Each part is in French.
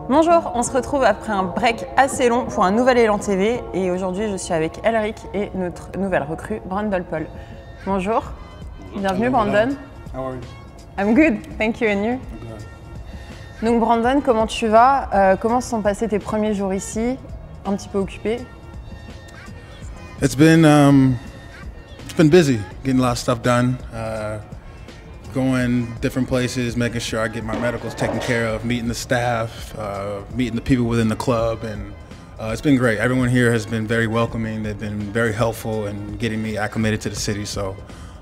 Bonjour, on se retrouve après un break assez long pour un nouvel Élan TV et aujourd'hui je suis avec Elric et notre nouvelle recrue Brandon Paul. Bonjour, bienvenue Brandon. How are you? I'm good, thank you and you? Donc Brandon, comment tu vas? Comment se sont passés tes premiers jours ici? Un petit peu occupé? It's been busy, getting a lot of stuff done. Going different places, making sure I get my medicals taken care of, meeting the staff, meeting the people within the club, and it's been great. Everyone here has been very welcoming. They've been very helpful in getting me acclimated to the city, so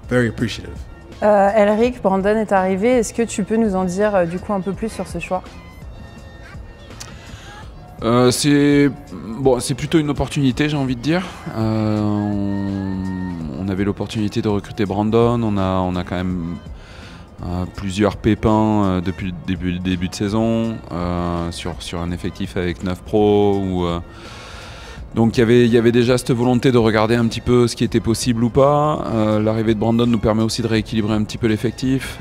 very appreciative. Elric, Brandon est arrivé. Est-ce que tu peux nous en dire du coup un peu plus sur ce choix? C'est plutôt une opportunité, j'ai envie de dire. On avait l'opportunité de recruter Brandon. On a quand même plusieurs pépins depuis le début de saison sur un effectif avec 9 pros. Donc il y avait déjà cette volonté de regarder un petit peu ce qui était possible ou pas. L'arrivée de Brandon nous permet aussi de rééquilibrer un petit peu l'effectif,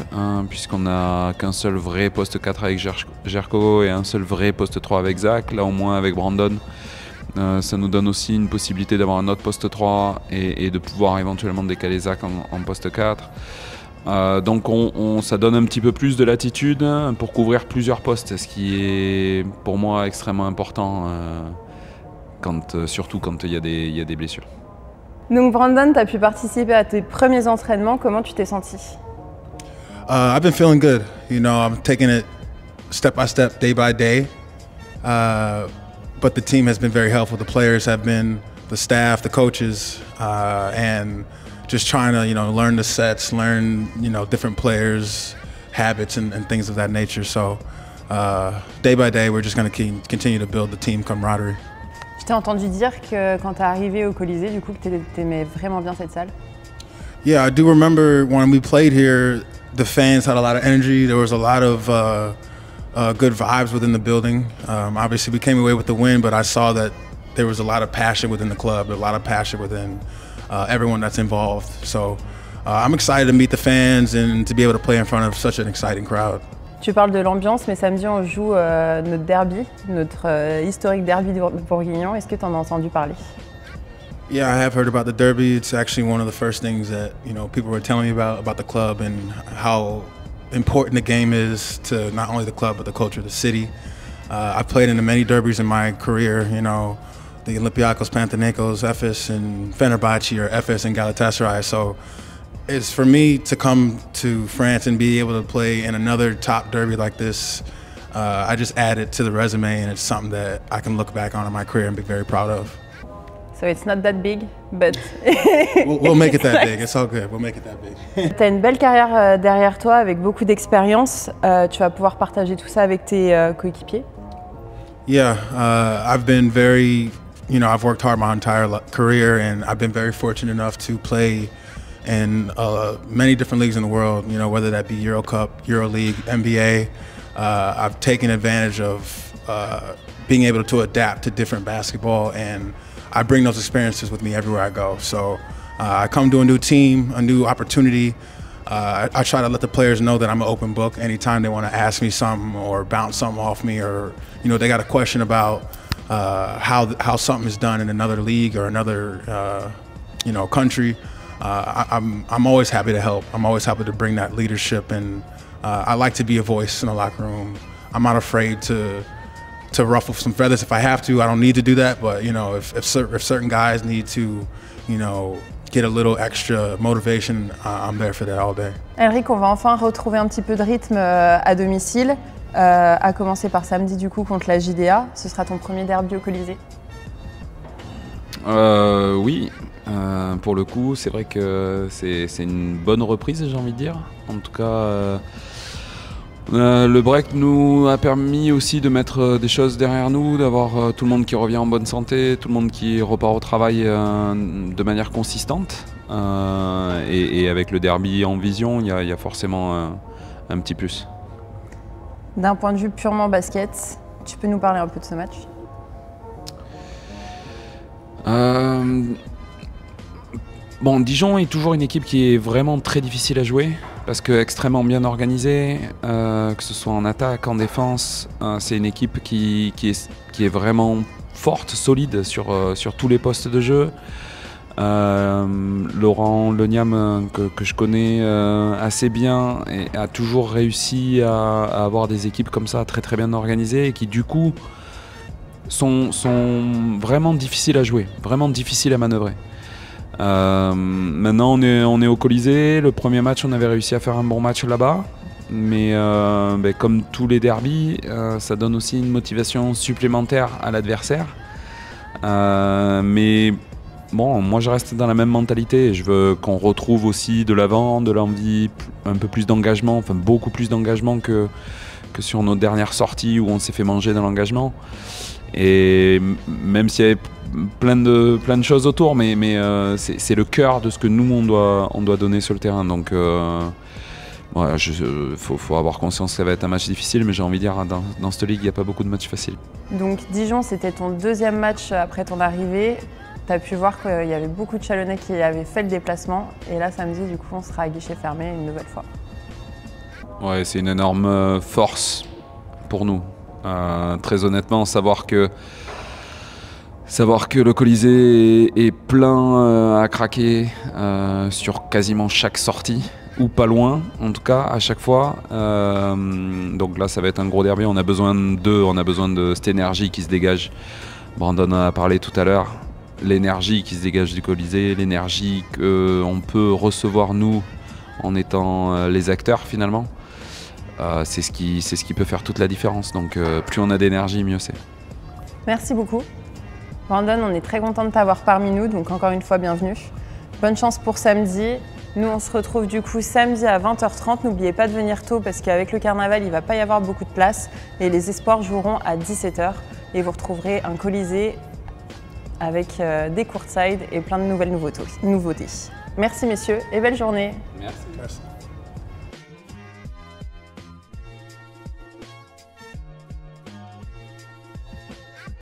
puisqu'on n'a qu'un seul vrai poste 4 avec Jerko et un seul vrai poste 3 avec Zach. Là au moins avec Brandon, ça nous donne aussi une possibilité d'avoir un autre poste 3 et de pouvoir éventuellement décaler Zach en poste 4. Donc ça donne un petit peu plus de latitude pour couvrir plusieurs postes, ce qui est pour moi extrêmement important. Surtout quand il y a des blessures. Donc Brandon, tu as pu participer à tes premiers entraînements, comment tu t'es senti? I've been feeling good. You know, I'm taking it step by step, day by day. But the team has been very helpful. The players have been, the staff, the coaches, and just trying to, learn the sets, learn, different players' habits and things of that nature. So day by day, we're just going to continue to build the team camaraderie. Je t'ai entendu dire que quand tu es arrivé au Colisée, du coup, que tu aimais vraiment bien cette salle. Yeah, I do remember when we played here, the fans had a lot of energy. There was a lot of good vibes within the building. Obviously, we came away with the win, but I saw that there was a lot of passion within the club, a lot of passion within everyone that's involved. So I'm excited to meet the fans and to be able to play in front of such an exciting crowd. Tu parles de l'ambiance, mais samedi on joue notre derby, notre historique derby de Bourguignon. Est-ce que tu en as entendu parler? Yeah, I have heard about the derby. It's actually one of the first things that people were telling me about the club and how important the game is to not only the club but the culture of the city. I've played in many derbies in my career. The Olympiacos, Panathinaikos, Efes, and Fenerbahce, or Efes and Galatasaray. So it's for me to come to France and be able to play in another top derby like this. I just add it to the resume, and it's something that I can look back on in my career and be very proud of. So it's not that big, but we'll make it that big. It's all good. We'll make it that big. Tu as une belle carrière derrière toi avec beaucoup d'expérience. Tu vas pouvoir partager tout ça avec tes coéquipiers. Yeah, I've been very, I've worked hard my entire career, and I've been very fortunate enough to play in many different leagues in the world, whether that be Euro Cup, Euro League, NBA. I've taken advantage of being able to adapt to different basketball, and I bring those experiences with me everywhere I go. So I come to a new team, a new opportunity. I try to let the players know that I'm an open book. Anytime they want to ask me something or bounce something off me, or they got a question about how something is done in another league or another country. I'm always happy to help. I'm always happy to bring that leadership, and I like to be a voice in the locker room. I'm not afraid to ruffle some feathers if I have to. I don't need to do that, but if certain guys need to, get a little extra motivation, I'm there for that all day. Elric, on va enfin retrouver un petit peu de rythme à domicile, à commencer par samedi du coup contre la JDA. Ce sera ton premier derby au Colisée? Oui. Pour le coup, c'est vrai que c'est une bonne reprise, j'ai envie de dire. En tout cas, le break nous a permis aussi de mettre des choses derrière nous, d'avoir tout le monde qui revient en bonne santé, tout le monde qui repart au travail de manière consistante. Et avec le derby en vision, il y a forcément un petit plus. D'un point de vue purement basket, tu peux nous parler un peu de ce match? Bon, Dijon est toujours une équipe qui est vraiment très difficile à jouer. parce que extrêmement bien organisée, que ce soit en attaque, en défense. C'est une équipe qui est vraiment forte, solide sur tous les postes de jeu. Laurent Leniam, que je connais assez bien, a toujours réussi à avoir des équipes comme ça très très bien organisées et qui du coup sont vraiment difficiles à jouer, vraiment difficiles à manœuvrer. Maintenant on est au Colisée. Le premier match on avait réussi à faire un bon match là-bas, mais comme tous les derbys, ça donne aussi une motivation supplémentaire à l'adversaire. Mais bon, moi je reste dans la même mentalité et je veux qu'on retrouve aussi de l'avant, de l'envie, un peu plus d'engagement, enfin beaucoup plus d'engagement que sur nos dernières sorties où on s'est fait manger dans l'engagement. Et même s'il y avait plein de choses autour, mais c'est le cœur de ce que nous on doit donner sur le terrain. Donc voilà, faut avoir conscience que ça va être un match difficile, mais j'ai envie de dire dans cette ligue il n'y a pas beaucoup de matchs faciles. Donc Dijon, c'était ton deuxième match après ton arrivée. Tu as pu voir qu'il y avait beaucoup de Chalonnais qui avaient fait le déplacement. Et là, samedi, du coup, on sera à guichet fermé une nouvelle fois. Ouais, c'est une énorme force pour nous. Très honnêtement, savoir que le Colisée est plein à craquer sur quasiment chaque sortie, ou pas loin, en tout cas, à chaque fois. Donc là, ça va être un gros derby. On a besoin d'eux, on a besoin de cette énergie qui se dégage. Brandon en a parlé tout à l'heure. L'énergie qui se dégage du Colisée, l'énergie qu'on peut recevoir nous en étant les acteurs finalement, c'est ce qui peut faire toute la différence. Donc plus on a d'énergie, mieux c'est. Merci beaucoup. Brandon, on est très content de t'avoir parmi nous, donc encore une fois, bienvenue. Bonne chance pour samedi. Nous, on se retrouve du coup samedi à 20h30. N'oubliez pas de venir tôt parce qu'avec le carnaval, il ne va pas y avoir beaucoup de place. Et les espoirs joueront à 17h. Et vous retrouverez un Colisée avec des courtside et plein de nouvelles nouveautés. Merci messieurs et belle journée. Merci.